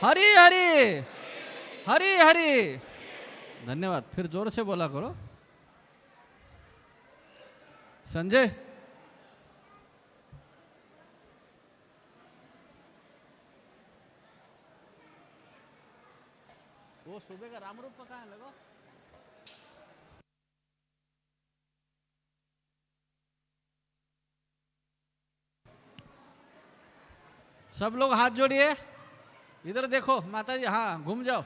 हरी हरी हरी हरी। धन्यवाद। फिर जोर से बोला करो। संजय, वो सुबह का राम रूप कहाँ है लगो? सब लोग हाथ जोड़िए, इधर देखो माता जी, हाँ घूम जाओ,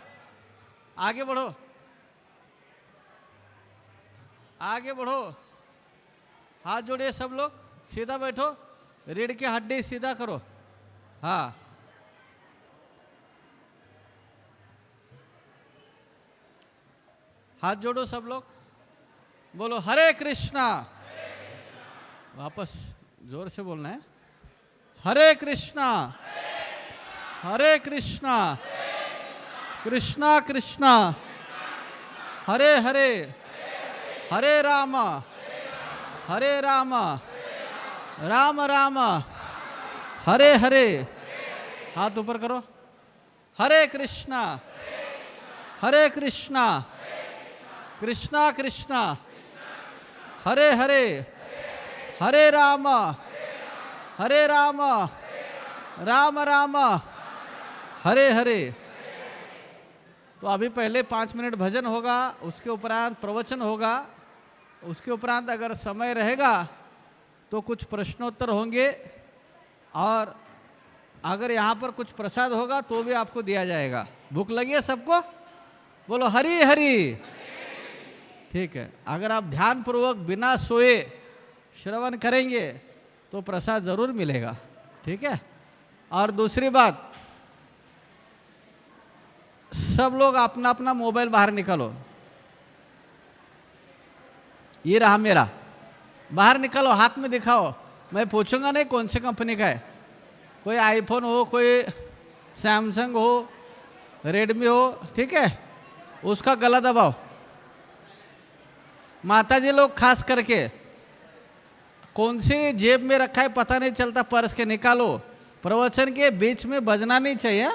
आगे बढ़ो, आगे बढ़ो, हाथ जोड़िए सब लोग, सीधा बैठो, रीढ़ की हड्डी सीधा करो। हाँ, हाथ जोड़ो सब लोग, बोलो हरे कृष्णा। वापस जोर से बोलना है। हरे कृष्णा हरे कृष्णा कृष्णा कृष्णा हरे हरे, हरे राम राम राम हरे हरे। हाथ ऊपर करो। हरे कृष्णा कृष्णा कृष्णा हरे हरे, हरे राम राम राम हरे हरे। तो अभी पहले 5 मिनट भजन होगा, उसके उपरांत प्रवचन होगा, उसके उपरांत अगर समय रहेगा तो कुछ प्रश्नोत्तर होंगे, और अगर यहाँ पर कुछ प्रसाद होगा तो भी आपको दिया जाएगा। भूख लगी है सबको? बोलो हरी हरी। ठीक है, अगर आप ध्यान पूर्वक बिना सोए श्रवण करेंगे तो प्रसाद जरूर मिलेगा। ठीक है। और दूसरी बात, सब लोग अपना अपना मोबाइल बाहर निकालो। ये रहा मेरा, बाहर निकालो, हाथ में दिखाओ। मैं पूछूंगा नहीं कौन सी कंपनी का है, कोई आईफोन हो, कोई सैमसंग हो, रेडमी हो, ठीक है, उसका गला दबाओ। माताजी लोग खास करके कौन सी जेब में रखा है पता नहीं चलता, पर्स के निकालो। प्रवचन के बीच में बजना नहीं चाहिए।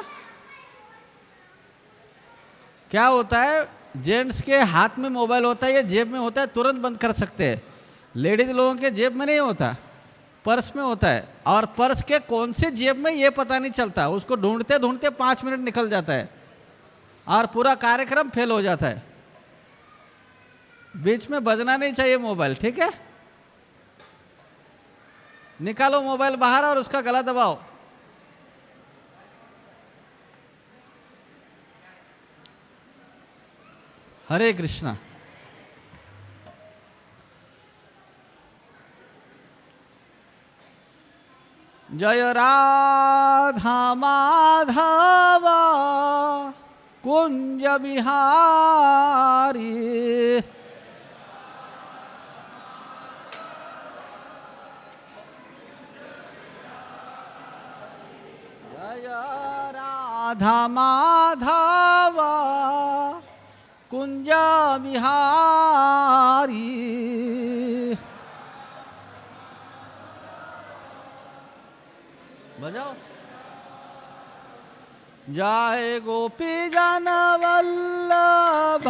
क्या होता है, जेंट्स के हाथ में मोबाइल होता है, ये जेब में होता है, तुरंत बंद कर सकते हैं। लेडीज लोगों के जेब में नहीं होता, पर्स में होता है, और पर्स के कौन से जेब में ये पता नहीं चलता। उसको ढूंढते ढूंढते 5 मिनट निकल जाता है और पूरा कार्यक्रम फेल हो जाता है। बीच में बजना नहीं चाहिए मोबाइल, ठीक है। निकालो मोबाइल बाहर और उसका गला दबाओ। हरे कृष्णा। जय राधा माधव कुंज बिहारी, जय राधा माधव कुंज बिहारी। बजाओ। जय गोपी जन वल्लभ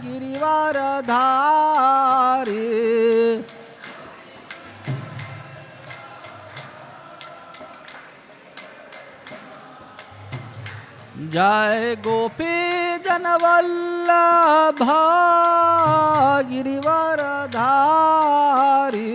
गिरिवर धारी, जय गोपी जन वल्लभ गिरिवर धारी।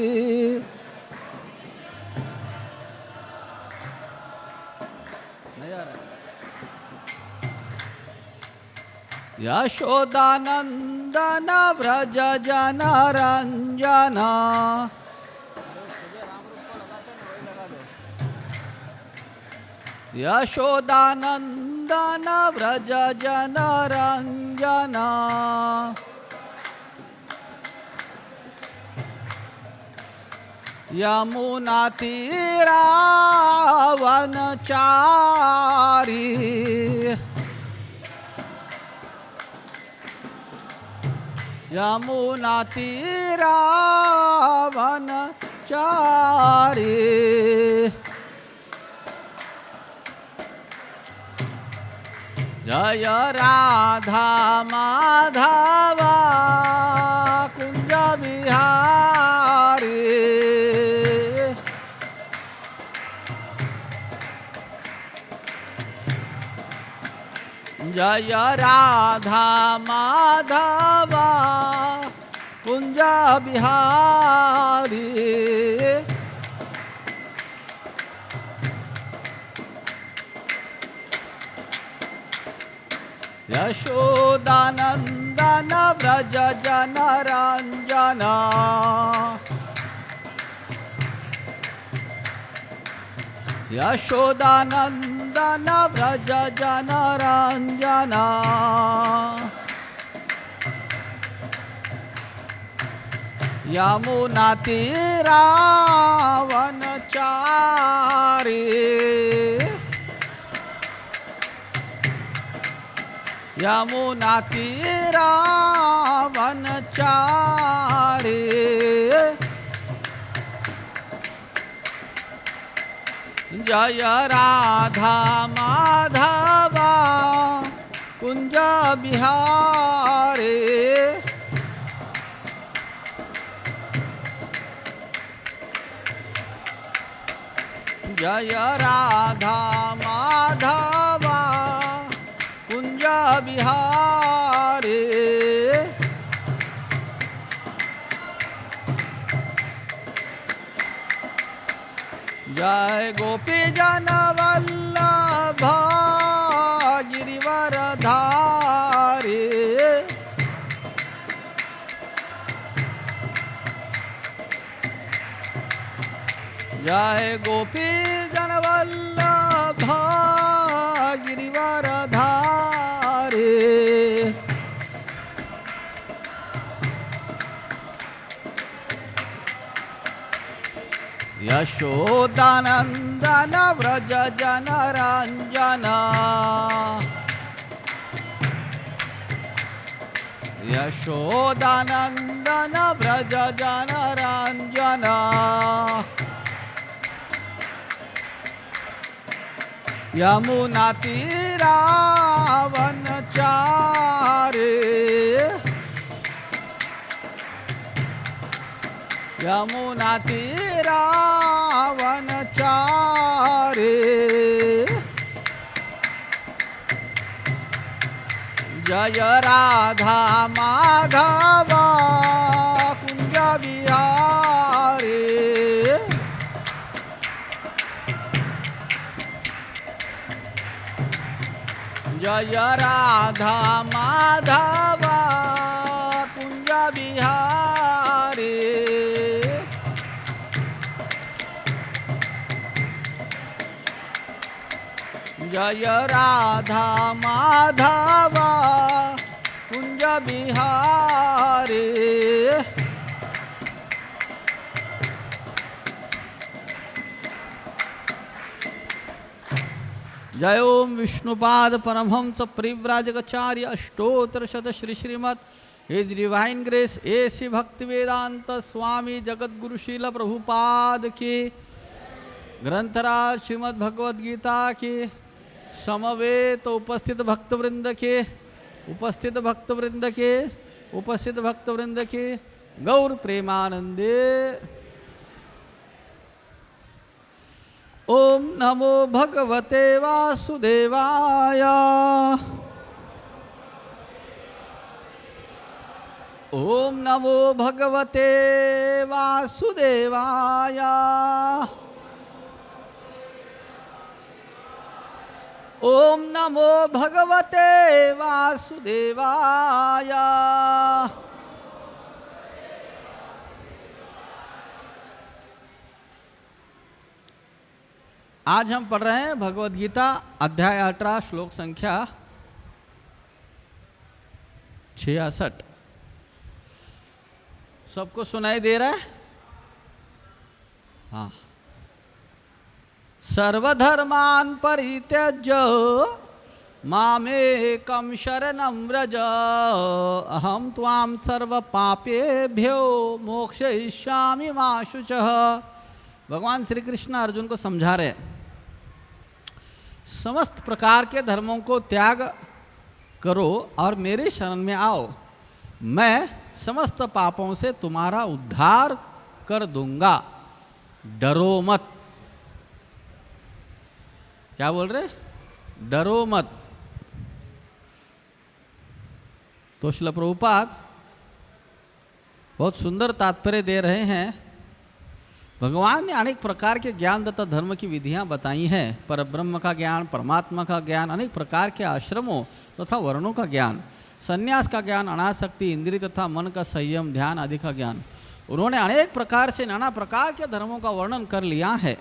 यशोदानंदन व्रज जन रंजन, यशोदानंदन व्रज जन रंजन, यमुना तीरा वनचारी, यमुना तीरा वनचारी। जय राधा माधवा कुंज बिहारी जय राधा माधवा कुंज बिहारी यशोदानंदन व्रज जनरंजना यशोदानंदन व्रज जनरंजना यमुना तीरावनचारी यमुना तीरावनचारी जय राधा माधवा कुंज बिहारी जय राधा माधवा कुंज बिहारी जय गोपी जन वल्लभ गिरिवरधारी जय गोपी जन वल्लभ गिरिवरधारी यशोदानंदन व्रज जनरंजना यशोदानंदन व्रज जनरंजना यमुना तीरावनचारी यमुना तीरावनचारी जय राधा माधवा कुंज बिहारी जय राधा माधवा कुंज बिहारी जय राधा माधवा कुंज बिहारी जय ओम विष्णुपाद परमहंस परिव्राजकाचार्य अष्टोत्तर शत Shri Srimad his divine grace A C Bhakti Vedanta स्वामी जगद्गुरु शील प्रभुपाद की ग्रंथराज श्रीमद् भगवद गीता की समवेत उपस्थित भक्तवृंद के गौर प्रेमानंदे ओम नमो भगवते वासुदेवाय ओम नमो भगवते वासुदेवाय ओम नमो भगवते वासुदेवाय आज हम पढ़ रहे हैं भगवद गीता अध्याय 18 श्लोक संख्या 66। सबको सुनाई दे रहा है? हाँ। सर्वधर्मान् परित्यज्य मामेकं शरणं व्रज अहं त्वां सर्वपापेभ्यो मोक्षयिष्यामि मा शुचः। भगवान श्री कृष्ण अर्जुन को समझा रहे, समस्त प्रकार के धर्मों को त्याग करो और मेरे शरण में आओ, मैं समस्त पापों से तुम्हारा उद्धार कर दूंगा, डरो मत। क्या बोल रहे? डरो मत। तो श्रील प्रभुपाद बहुत सुंदर तात्पर्य दे रहे हैं। भगवान ने अनेक प्रकार के ज्ञान तथा धर्म की विधियां बताई हैं, पर ब्रह्म का ज्ञान, परमात्मा का ज्ञान, अनेक प्रकार के आश्रमों तथा वर्णों का ज्ञान, संन्यास का ज्ञान, अनासक्ति, इंद्रिय तथा मन का संयम, ध्यान आदि का ज्ञान, उन्होंने अनेक प्रकार से नाना प्रकार के धर्मों का वर्णन कर लिया है।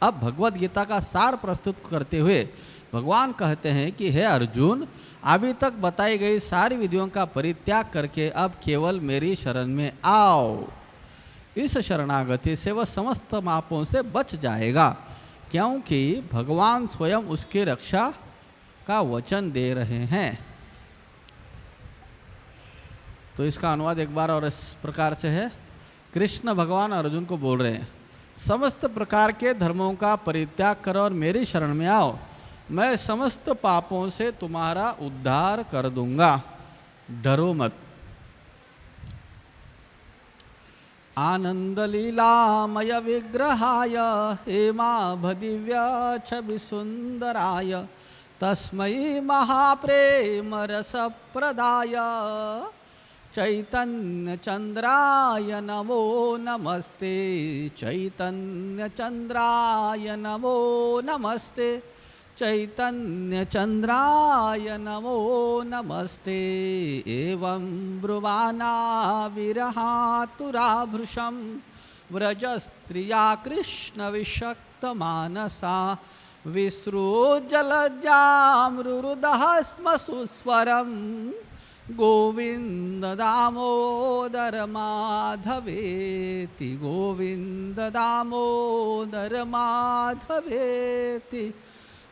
अब भगवद गीता का सार प्रस्तुत करते हुए भगवान कहते हैं कि हे अर्जुन, अभी तक बताई गई सारी विधियों का परित्याग करके अब केवल मेरी शरण में आओ। इस शरणागति से वह समस्त पापों से बच जाएगा, क्योंकि भगवान स्वयं उसकी रक्षा का वचन दे रहे हैं। तो इसका अनुवाद एक बार और इस प्रकार से है। कृष्ण भगवान अर्जुन को बोल रहे हैं, समस्त प्रकार के धर्मों का परित्याग करो और मेरी शरण में आओ, मैं समस्त पापों से तुम्हारा उद्धार कर दूंगा, डरो मत। आनंद लीलामय विग्रहाय हेमाभदिव्य छवि सुंदराय तस्मै महाप्रेम रस प्रदाय चैतन्य चंद्राय नमो नमस्ते, चैतन्य चंद्राय नमो नमस्ते, चैतन्य चंद्राय नमो नमस्ते। एवं ब्रुवाना विरहातुराभृशं व्रजस्त्रिया कृष्ण विषक्त मानसा विसृजलज्जामृरुदः स्म सुस्वरं गोविंद दामोदर माधवेति, गोविंद दामोदर माधवेति,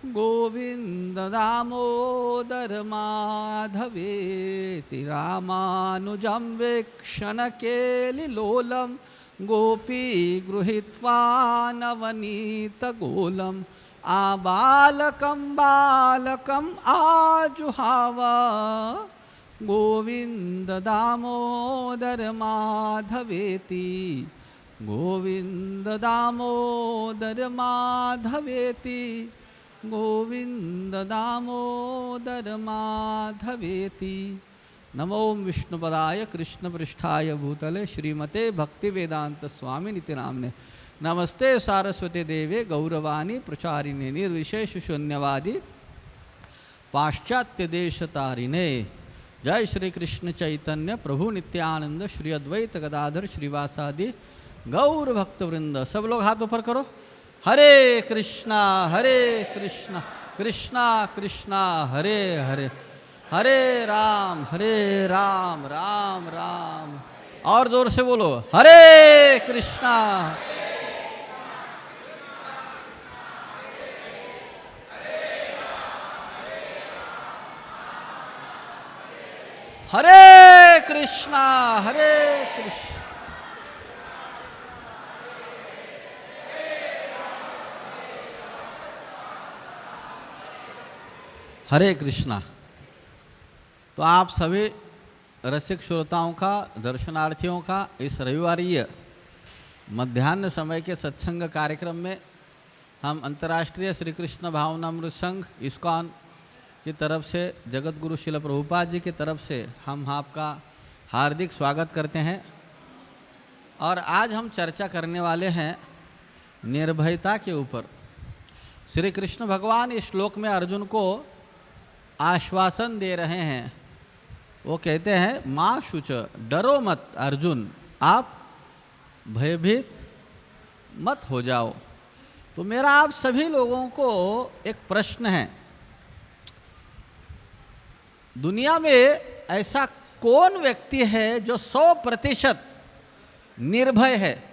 गोविंद दामोदर माधवेति। रामानुजं वीक्षण केलिलोलं गोपी गृहीत्वा नवनीत गोलम् आबालकं बालकम् आजुहाव गोविंद दामोदर माधवेति, गोविंद दामोदर माधवेति, गोविंद दामोदर माधवेति। नमो विष्णुपदाय कृष्णपृष्ठाय भूतले श्रीमते भक्तिवेदांत स्वामिनिति नाम्ने नमस्ते सारस्वती देवे गौरवाणी प्रचारिणे निर्विशेष शून्यवादी पाश्चात्य देश तारिणे। जय श्री कृष्ण चैतन्य प्रभु नित्यानंद श्री अद्वैत गदाधर श्रीवासादि गौर भक्त वृंद। सब लोग हाथ ऊपर करो। हरे कृष्णा कृष्णा कृष्णा हरे हरे, हरे राम राम राम। और जोर से बोलो, हरे कृष्णा हरे कृष्णा हरे कृष्णा। तो आप सभी रसिक श्रोताओं का, दर्शनार्थियों का इस रविवारीय मध्याह्न समय के सत्संग कार्यक्रम में हम अंतर्राष्ट्रीय श्री कृष्ण भावनामृत संघ इस्कॉन की तरफ से, जगत गुरु श्रील प्रभुपाद जी की तरफ से हम आपका हार्दिक स्वागत करते हैं। और आज हम चर्चा करने वाले हैं निर्भयता के ऊपर। श्री कृष्ण भगवान इस श्लोक में अर्जुन को आश्वासन दे रहे हैं। वो कहते हैं, माँ शुच, डरो मत अर्जुन, आप भयभीत मत हो जाओ। तो मेरा आप सभी लोगों को एक प्रश्न है, दुनिया में ऐसा कौन व्यक्ति है जो 100% निर्भय है?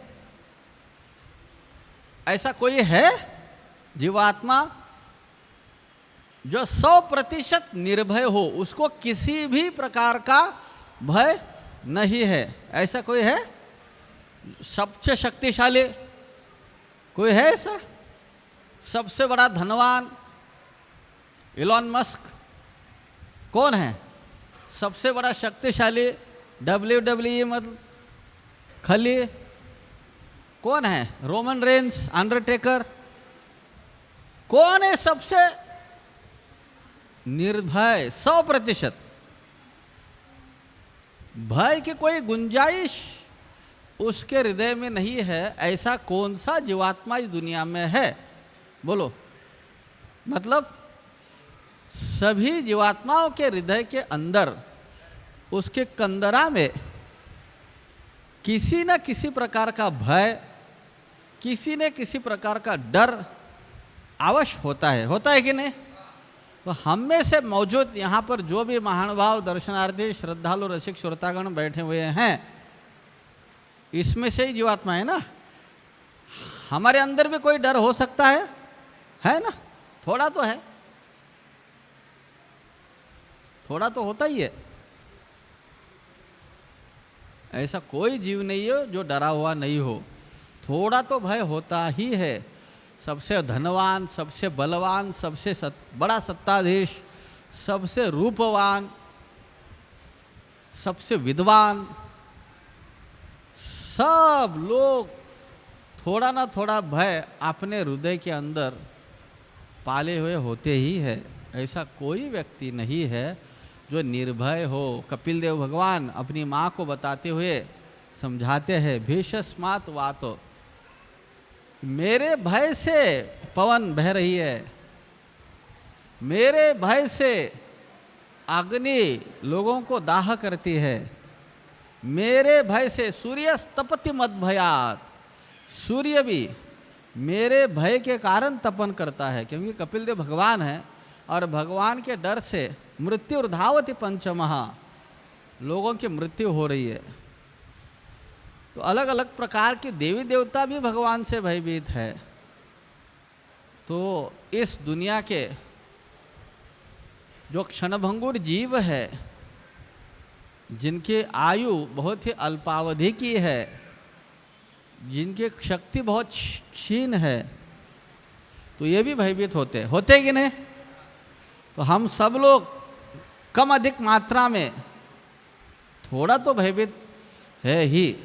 ऐसा कोई है जीवात्मा जो 100% निर्भय हो, उसको किसी भी प्रकार का भय नहीं है? ऐसा कोई है? सबसे शक्तिशाली कोई है ऐसा? सबसे बड़ा धनवान इलॉन मस्क, कौन है सबसे बड़ा शक्तिशाली? WWE मतलब खली कौन है? Roman Reigns, Undertaker. कौन है सबसे निर्भय? 100%। भय की कोई गुंजाइश उसके हृदय में नहीं है। ऐसा कौन सा जीवात्मा इस दुनिया में है? बोलो। मतलब सभी जीवात्माओं के हृदय के अंदर, उसके कंदरा में किसी न किसी प्रकार का भय, किसी न किसी प्रकार का डर अवश्य होता है कि नहीं? तो हम में से मौजूद यहाँ पर जो भी महानुभाव, दर्शनार्थी, श्रद्धालु, रसिक, श्रोतागण बैठे हुए हैं, इसमें से ही जीवात्मा है ना। हमारे अंदर भी कोई डर हो सकता है ना? थोड़ा तो है, थोड़ा तो होता ही है। ऐसा कोई जीव नहीं हो जो डरा हुआ नहीं हो, थोड़ा तो भय होता ही है। सबसे धनवान, सबसे बलवान, सबसे बड़ा सत्ताधीश, सबसे रूपवान, सबसे विद्वान, सब लोग थोड़ा ना थोड़ा भय अपने हृदय के अंदर पाले हुए होते ही है। ऐसा कोई व्यक्ति नहीं है जो निर्भय हो। कपिल देव भगवान अपनी माँ को बताते हुए समझाते हैं, भीषस्मात् वातो, मेरे भय से पवन बह रही है, मेरे भय से अग्नि लोगों को दाह करती है, मेरे भय से सूर्य तपति मद भयात, सूर्य भी मेरे भय के कारण तपन करता है। क्योंकि कपिल देव भगवान है और भगवान के डर से मृत्यु धावति पंचमहा, लोगों की मृत्यु हो रही है। तो अलग अलग प्रकार के देवी देवता भी भगवान से भयभीत है। तो इस दुनिया के जो क्षणभंगुर जीव है, जिनकी आयु बहुत ही अल्पावधि की है, जिनकी शक्ति बहुत क्षीण है, तो ये भी भयभीत होते कि नहीं? तो हम सब लोग कम अधिक मात्रा में थोड़ा तो भयभीत है ही।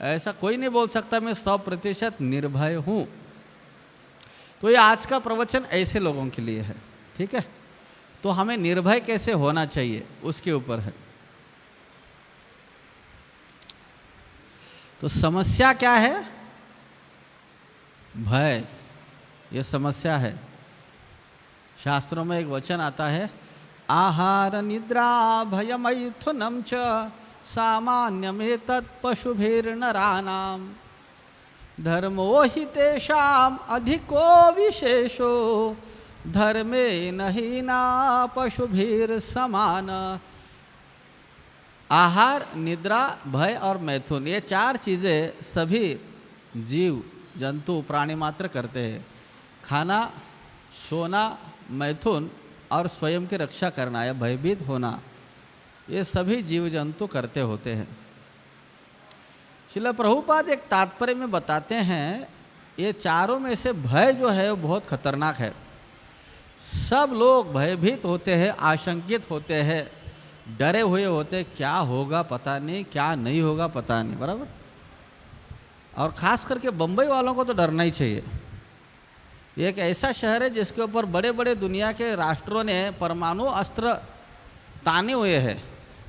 ऐसा कोई नहीं बोल सकता मैं 100% निर्भय हूँ। तो ये आज का प्रवचन ऐसे लोगों के लिए है, ठीक है? तो हमें निर्भय कैसे होना चाहिए उसके ऊपर है। तो समस्या क्या है? भय, ये समस्या है। शास्त्रों में एक वचन आता है, आहार निद्रा भय मैथुनम च सामान्यमेतत् पशुभिर्नराणां धर्मो हि तेषाम् अधिको विशेषो धर्मे नहीना पशुभिर्समान। आहार, निद्रा, भय और मैथुन, ये 4 चीज़ें सभी जीव जंतु प्राणी मात्र करते हैं। खाना, सोना, मैथुन और स्वयं की रक्षा करना या भयभीत होना, ये सभी जीव जंतु करते होते हैं। श्रील प्रभुपाद एक तात्पर्य में बताते हैं, ये चारों में से भय जो है वो बहुत खतरनाक है। सब लोग भयभीत होते हैं, आशंकित होते हैं, डरे हुए होते, क्या होगा पता नहीं, क्या नहीं होगा पता नहीं, बराबर। और ख़ास करके बम्बई वालों को तो डरना ही चाहिए। ये एक ऐसा शहर है जिसके ऊपर बड़े बड़े दुनिया के राष्ट्रों ने परमाणु अस्त्र ताने हुए हैं।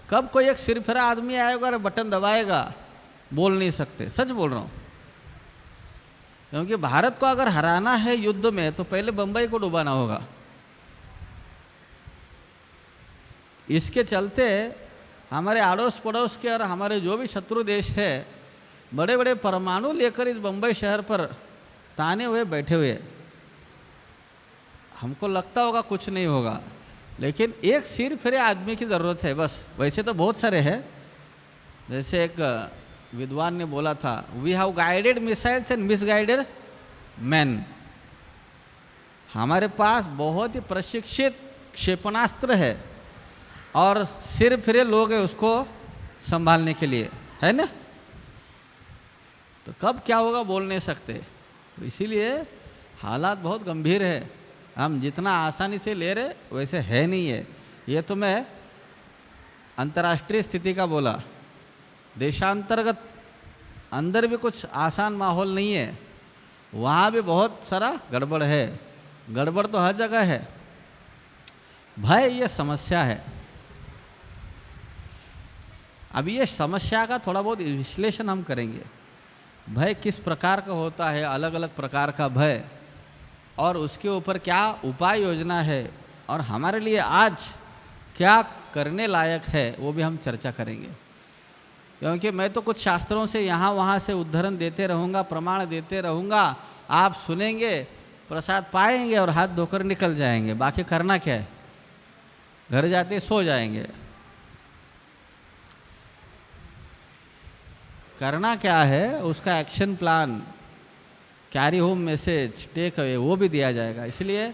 कब कोई एक सिरफिरा आदमी आएगा और बटन दबाएगा, बोल नहीं सकते। सच बोल रहा हूँ। क्योंकि भारत को अगर हराना है युद्ध में तो पहले बम्बई को डुबाना होगा। इसके चलते हमारे अड़ोस पड़ोस के और हमारे जो भी शत्रु देश है, बड़े बड़े परमाणु लेकर इस बम्बई शहर पर ताने हुए बैठे हुए। हमको लगता होगा कुछ नहीं होगा, लेकिन एक सिर फिरे आदमी की ज़रूरत है बस। वैसे तो बहुत सारे हैं। जैसे एक विद्वान ने बोला था, we have guided missiles and misguided man. हमारे पास बहुत ही प्रशिक्षित क्षेपणास्त्र है और सिर फिरे लोग हैं उसको संभालने के लिए, है ना। तो कब क्या होगा बोल नहीं सकते। तो इसीलिए हालात बहुत गंभीर है। हम जितना आसानी से ले रहे वैसे है नहीं है। ये तो मैं अंतर्राष्ट्रीय स्थिति का बोला, देशांतर्गत अंदर भी कुछ आसान माहौल नहीं है, वहाँ भी बहुत सारा गड़बड़ है। गड़बड़ तो हर जगह है। भय ये समस्या है। अब ये समस्या का थोड़ा बहुत विश्लेषण हम करेंगे। भय किस प्रकार का होता है, अलग अलग प्रकार का भय, और उसके ऊपर क्या उपाय योजना है, और हमारे लिए आज क्या करने लायक है, वो भी हम चर्चा करेंगे। क्योंकि मैं तो कुछ शास्त्रों से यहाँ वहाँ से उद्धरण देते रहूँगा, प्रमाण देते रहूँगा, आप सुनेंगे, प्रसाद पाएंगे और हाथ धोकर निकल जाएंगे। बाकी करना क्या है, घर जाते सो जाएंगे। करना क्या है, उसका action plan, carry home message, take away, वो भी दिया जाएगा। इसलिए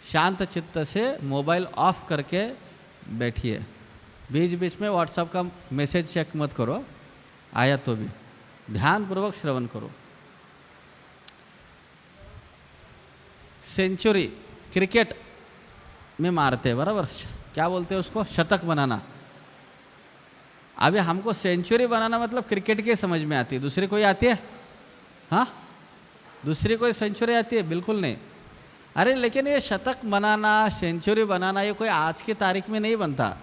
शांत चित्त से मोबाइल ऑफ करके बैठिए। बीच बीच में व्हाट्सएप का मैसेज चेक मत करो, आया तो भी ध्यानपूर्वक श्रवण करो। सेंचुरी क्रिकेट में मारते हैं, बराबर, क्या बोलते हैं उसको, शतक बनाना। अभी हमको सेंचुरी बनाना मतलब क्रिकेट की समझ में आती है, दूसरी कोई आती है? हाँ, दूसरी कोई सेंचुरी आती है? बिल्कुल नहीं। अरे लेकिन ये शतक बनाना, सेंचुरी बनाना, ये कोई आज की तारीख में नहीं बनता।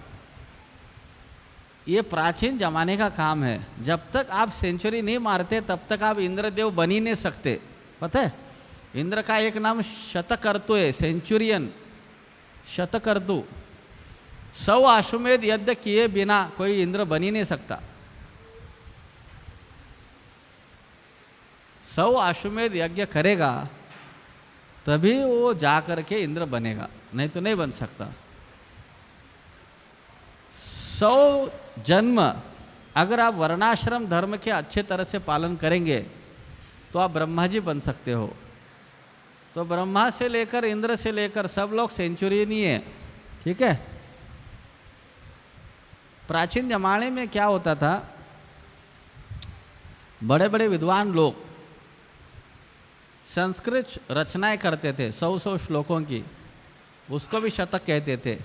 ये प्राचीन जमाने का काम है। जब तक आप सेंचुरी नहीं मारते तब तक आप इंद्रदेव बन ही नहीं सकते। पता है, इंद्र का एक नाम शतकर्तु है, सेंचुरियन, शतकर्तु। 100 अश्वमेध यज्ञ किए बिना कोई इंद्र बन ही नहीं सकता। 100 अश्वमेध यज्ञ करेगा तभी वो जा करके इंद्र बनेगा, नहीं तो नहीं बन सकता। 100 जन्म अगर आप वर्णाश्रम धर्म के अच्छे तरह से पालन करेंगे तो आप ब्रह्मा जी बन सकते हो। तो ब्रह्मा से लेकर इंद्र से लेकर सब लोग सेंचुरियन ही है, ठीक है। प्राचीन जमाने में क्या होता था, बड़े बड़े विद्वान लोग संस्कृत रचनाएं करते थे 100 श्लोकों की, उसको भी शतक कहते थे।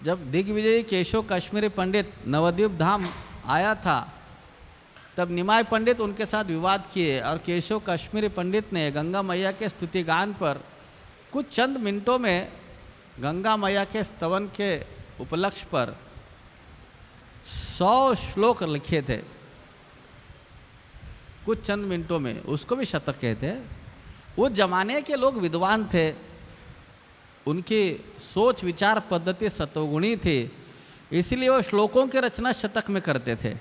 जब दिग्विजयी केशव कश्मीरी पंडित नवद्वीप धाम आया था तब निमाय पंडित उनके साथ विवाद किए और केशव कश्मीरी पंडित ने गंगा मैया के स्तुति गान पर कुछ चंद मिनटों में गंगा मैया के स्तवन के उपलक्ष्य पर 100 श्लोक लिखे थे, कुछ चंद मिनटों में। उसको भी शतक कहते हैं। वो जमाने के लोग विद्वान थे, उनकी सोच विचार पद्धति सतोगुणी थी, इसलिए वो श्लोकों की रचना शतक में करते थे।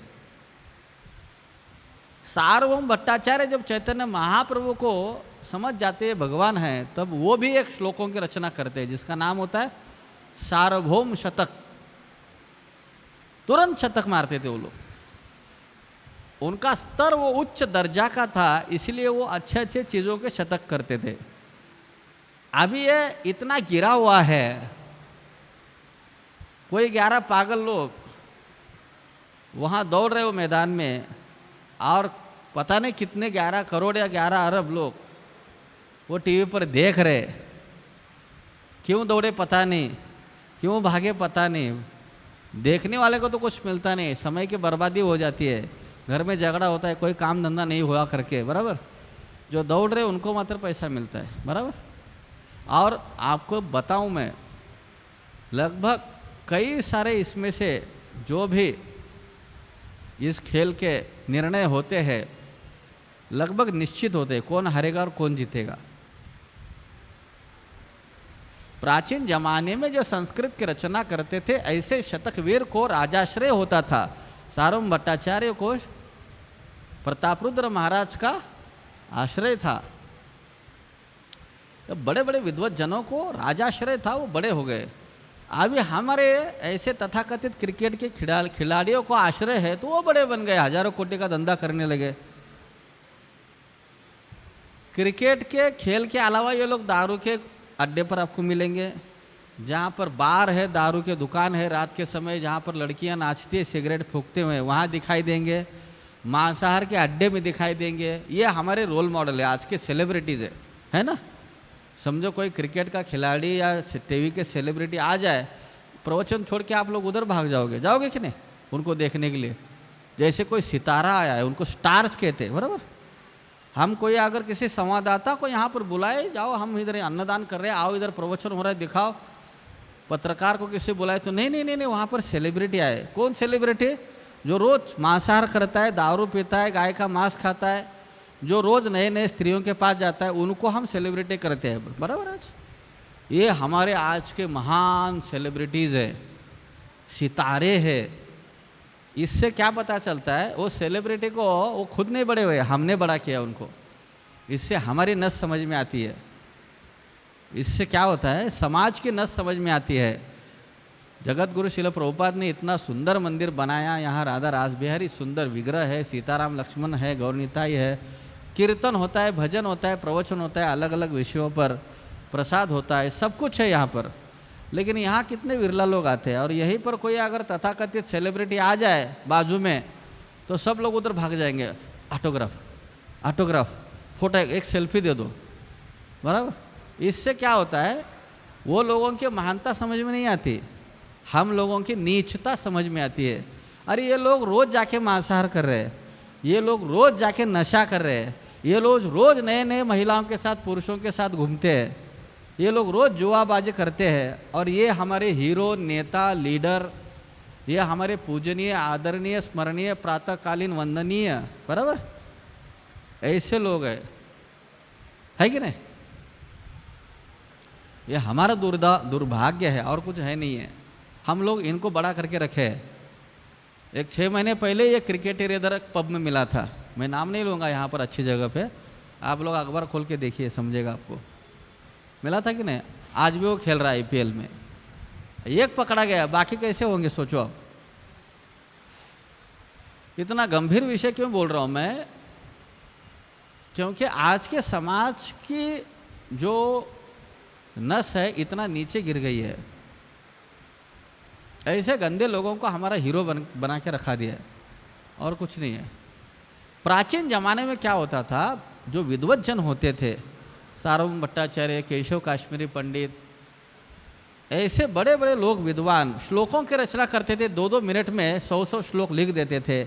सार्वभौम भट्टाचार्य जब चैतन्य महाप्रभु को समझ जाते हैं भगवान हैं, तब वो भी एक श्लोकों की रचना करते हैं जिसका नाम होता है सार्वभौम शतक। तुरंत शतक मारते थे वो लोग। उनका स्तर वो उच्च दर्जा का था, इसलिए वो अच्छे अच्छे चीज़ों के शतक करते थे। अभी ये इतना गिरा हुआ है, कोई 11 पागल लोग वहाँ दौड़ रहे हो मैदान में, और पता नहीं कितने 11 करोड़ या 11 अरब लोग वो टीवी पर देख रहे। क्यों दौड़े पता नहीं, क्यों भागे पता नहीं। देखने वाले को तो कुछ मिलता नहीं, समय की बर्बादी हो जाती है, घर में झगड़ा होता है, कोई काम धंधा नहीं हुआ करके, बराबर। जो दौड़ रहे उनको मात्र पैसा मिलता है, बराबर। और आपको बताऊं मैं, लगभग कई सारे इसमें से जो भी इस खेल के निर्णय होते हैं लगभग निश्चित होते हैं, कौन हारेगा और कौन जीतेगा। प्राचीन जमाने में जो संस्कृत की रचना करते थे, ऐसे शतकवीर को राजाश्रय होता था। सार्वभौम भट्टाचार्य को प्रतापरुद्र महाराज का आश्रय था। बड़े बड़े विद्वज्जनों को राजाश्रय था, वो बड़े हो गए। अभी हमारे ऐसे तथाकथित क्रिकेट के खिलाड़ियों को आश्रय है तो वो बड़े बन गए, हजारों कोटि का धंधा करने लगे। क्रिकेट के खेल के अलावा ये लोग दारू के अड्डे पर आपको मिलेंगे, जहाँ पर बार है, दारू के दुकान है, रात के समय जहाँ पर लड़कियाँ नाचती है सिगरेट फूकते हुए, वहाँ दिखाई देंगे। मांसाहार के अड्डे में दिखाई देंगे। ये हमारे रोल मॉडल है, आज के सेलिब्रिटीज़ है ना। समझो कोई क्रिकेट का खिलाड़ी या टीवी के सेलिब्रिटी आ जाए, प्रवचन छोड़ के आप लोग उधर भाग जाओगे, जाओगे कि नहीं उनको देखने के लिए? जैसे कोई सितारा आया है, उनको स्टार्स कहते हैं, बराबर। हम कोई अगर किसी संवाददाता को यहाँ पर बुलाए, जाओ हम इधर अन्नदान कर रहे हैं, आओ इधर प्रवचन हो रहा है दिखाओ, पत्रकार को किसी बुलाए तो नहीं नहीं नहीं नहीं, वहाँ पर सेलिब्रिटी आए। कौन सेलिब्रिटी? जो रोज़ मांसाहार करता है, दारू पीता है, गाय का मांस खाता है, जो रोज़ नए नए स्त्रियों के पास जाता है, उनको हम सेलिब्रिटी करते हैं, बराबर। आज ये हमारे आज के महान सेलिब्रिटीज़ है, सितारे हैं। इससे क्या पता चलता है? वो सेलिब्रिटी को वो खुद नहीं बड़े हुए, हमने बड़ा किया उनको। इससे हमारी नस समझ में आती है। इससे क्या होता है? समाज की नस समझ में आती है। जगत गुरु शिल प्रभुपाद ने इतना सुंदर मंदिर बनाया, यहाँ राधा रास बिहारी सुंदर विग्रह है, सीताराम लक्ष्मण है, गौरनीताई है, कीर्तन होता है, भजन होता है, प्रवचन होता है, अलग अलग विषयों पर प्रसाद होता है, सब कुछ है यहाँ पर। लेकिन यहाँ कितने विरला लोग आते हैं। और यहीं पर कोई अगर तथाकथित सेलिब्रिटी आ जाए बाजू में, तो सब लोग उधर भाग जाएंगे, ऑटोग्राफ ऑटोग्राफ, फोटो, एक सेल्फी दे दो, बराबर। इससे क्या होता है? वो लोगों की महानता समझ में नहीं आती, हम लोगों की नीचता समझ में आती है। अरे ये लोग रोज़ जाके मांसाहार कर रहे हैं, ये लोग रोज़ जाके नशा कर रहे हैं, ये लोग रोज़ नए नए महिलाओं के साथ, पुरुषों के साथ घूमते हैं, ये लोग रोज़ जुआबाजी करते हैं, और ये हमारे हीरो, नेता, लीडर, ये हमारे पूजनीय, आदरणीय, स्मरणीय, प्रातःकालीन वंदनीय, बराबर, ऐसे लोग हैं, है कि नहीं? ये हमारा दुर्भाग्य है और कुछ है नहीं है। हम लोग इनको बड़ा करके रखे हैं। एक 6 महीने पहले ये क्रिकेटर इधर पब में मिला था, मैं नाम नहीं लूँगा यहाँ पर, अच्छी जगह पे, आप लोग अखबार खोल के देखिए, समझेगा आपको। मिला था कि नहीं? आज भी वो खेल रहा है IPL में। एक पकड़ा गया, बाकी कैसे होंगे सोचो आप। इतना गंभीर विषय क्यों बोल रहा हूँ मैं? क्योंकि आज के समाज की जो नस है इतना नीचे गिर गई है। ऐसे गंदे लोगों को हमारा हीरो बना के रखा दिया है, और कुछ नहीं है। प्राचीन जमाने में क्या होता था? जो विद्वत जन होते थे, सार्वभौम भट्टाचार्य, केशव काश्मीरी पंडित, ऐसे बड़े बड़े लोग विद्वान श्लोकों की रचना करते थे। 2-2 मिनट में 100-100 श्लोक लिख देते थे,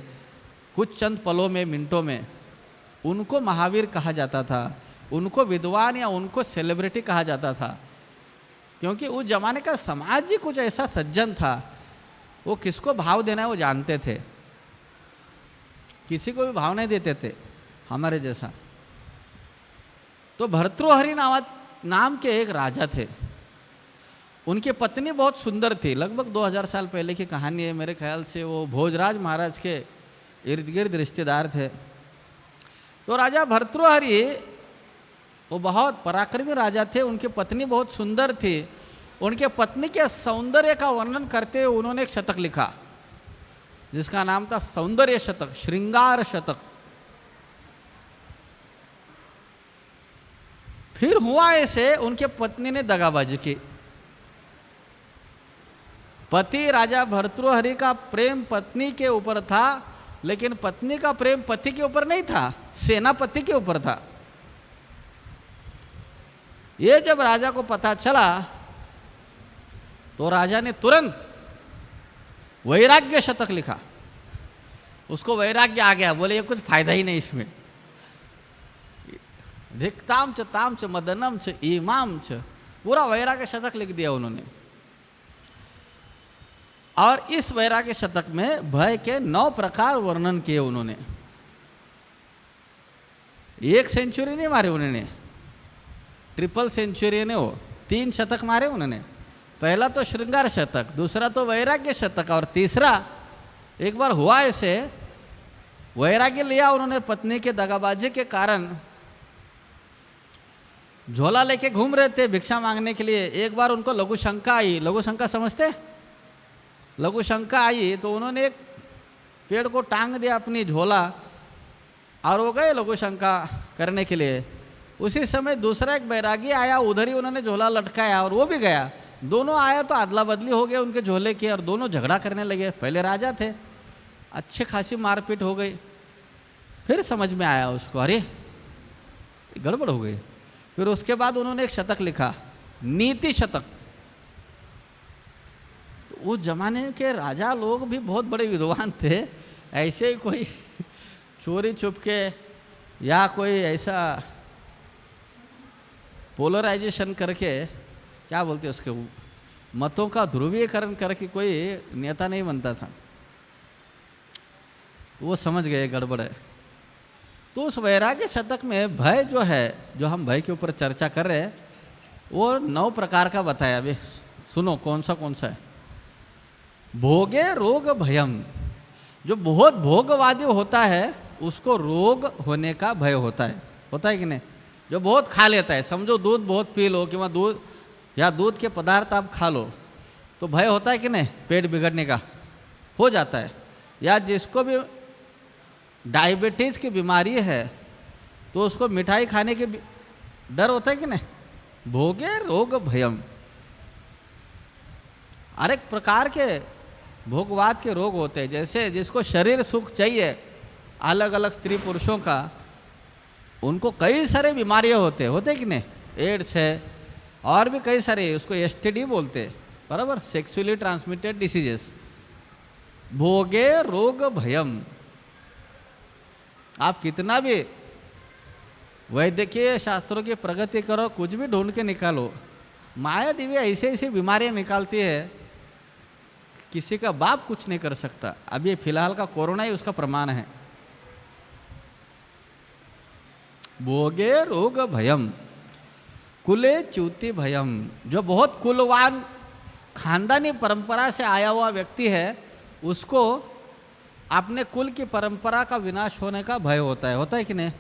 कुछ चंद पलों में, मिनटों में। उनको महावीर कहा जाता था, उनको विद्वान या उनको सेलिब्रिटी कहा जाता था। क्योंकि उस जमाने का समाज ही कुछ ऐसा सज्जन था, वो किसको भाव देना है वो जानते थे, किसी को भी भाव नहीं देते थे, हमारे जैसा। तो भर्तृहरि नाम के एक राजा थे, उनकी पत्नी बहुत सुंदर थी। लगभग 2000 साल पहले की कहानी है, मेरे ख्याल से वो भोजराज महाराज के इर्द गिर्द रिश्तेदार थे। तो राजा भर्तृहरि वो बहुत पराक्रमी राजा थे, उनकी पत्नी बहुत सुंदर थी। उनके पत्नी के सौंदर्य का वर्णन करते हुए उन्होंने एक शतक लिखा, जिसका नाम था सौंदर्य शतक, श्रृंगार शतक। फिर हुआ ऐसे, उनके पत्नी ने दगाबाजी की। पति राजा भर्तृहरि का प्रेम पत्नी के ऊपर था, लेकिन पत्नी का प्रेम पति के ऊपर नहीं था, सेनापति के ऊपर था। ये जब राजा को पता चला तो राजा ने तुरंत वैराग्य शतक लिखा। उसको वैराग्य आ गया, बोले ये कुछ फायदा ही नहीं इसमें। धिक्ताम च ताम च मदनम च इमाम च, पूरा वैराग्य शतक लिख दिया उन्होंने। और इस वैराग्य शतक में भय के 9 प्रकार वर्णन किए उन्होंने। 1 सेंचुरी नहीं मारे उन्होंने, ट्रिपल सेंचुरी ने वो 3 शतक मारे उन्होंने। पहला तो श्रृंगार शतक, दूसरा तो वैराग्य शतक, और तीसरा एक बार हुआ ऐसे, वैराग्य लिया उन्होंने पत्नी के दगाबाजी के कारण। झोला लेके घूम रहे थे भिक्षा मांगने के लिए। एक बार उनको लघु शंका आई, लघु शंका समझते? लघु शंका आई तो उन्होंने एक पेड़ को टांग दिया अपनी झोला, और वो गए लघु शंका करने के लिए। उसी समय दूसरा एक बैरागी आया, उधर ही उन्होंने झोला लटकाया और वो भी गया। दोनों आया तो अदला बदली हो गया उनके झोले की, और दोनों झगड़ा करने लगे। पहले राजा थे, अच्छे खासी मारपीट हो गई। फिर समझ में आया उसको, अरे गड़बड़ हो गई। फिर उसके बाद उन्होंने एक शतक लिखा, नीति शतक। उस जमाने के राजा लोग भी बहुत बड़े विद्वान थे। ऐसे ही कोई चोरी छुप के या कोई ऐसा पोलराइजेशन करके, क्या बोलते हैं उसके, मतों का ध्रुवीकरण करके कोई नेता नहीं बनता था। वो समझ गए गड़बड़ है। तो उस वैराग्य शतक में भय जो है, जो हम भय के ऊपर चर्चा कर रहे हैं, वो 9 प्रकार का बताया। अभी सुनो कौन सा है। भोगे रोग भयम, जो बहुत भोगवादी होता है उसको रोग होने का भय होता है कि नहीं। जो बहुत खा लेता है, समझो दूध बहुत पी लो कि दूध या दूध के पदार्थ आप खा लो तो भय होता है कि नहीं, पेट बिगड़ने का हो जाता है। या जिसको भी डायबिटीज़ की बीमारी है तो उसको मिठाई खाने के डर होता है कि नहीं। भोगे रोग भयम, अनेक प्रकार के भोगवाद के रोग होते हैं। जैसे जिसको शरीर सुख चाहिए, अलग अलग स्त्री पुरुषों का, उनको कई सारे बीमारियां होते कि नहीं। एड्स है और भी कई सारे, उसको एसटीडी बोलते हैं, बराबर, सेक्सुअली ट्रांसमिटेड डिसीजेस। भोगे रोग भयम, आप कितना भी वैद्यकीय शास्त्रों की प्रगति करो, कुछ भी ढूंढ के निकालो, माया देवी ऐसे ऐसी बीमारियां निकालती है, किसी का बाप कुछ नहीं कर सकता। अब ये फिलहाल का कोरोना ही उसका प्रमाण है। भोगे रोग भयम, कुले च्युति भयम, जो बहुत कुलवान खानदानी परंपरा से आया हुआ व्यक्ति है, उसको अपने कुल की परंपरा का विनाश होने का भय होता है कि नहीं।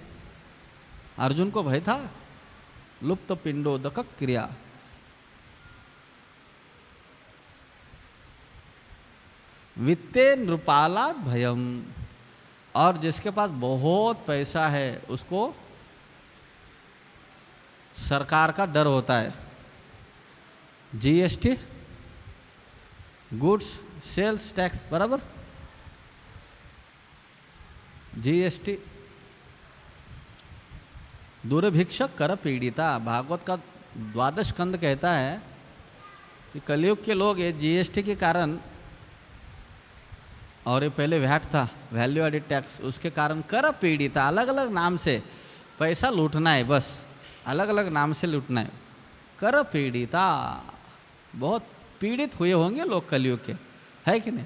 अर्जुन को भय था लुप्त पिंडोदक क्रिया। वित्ते नृपाला भयम, और जिसके पास बहुत पैसा है उसको सरकार का डर होता है। जीएसटी, गुड्स सेल्स टैक्स, बराबर, जीएसटी। दुर्भिक्षक कर पीड़िता, भागवत का 12 स्कंद कहता है कि कलयुग के लोग ये जीएसटी के कारण, और ये पहले वैट था, वैल्यू एडेड टैक्स, उसके कारण कर पीड़िता, अलग अलग नाम से पैसा लूटना है, बस अलग अलग नाम से लूटना है। कर पीड़िता, बहुत पीड़ित हुए होंगे लोग कलयुग के, है कि नहीं।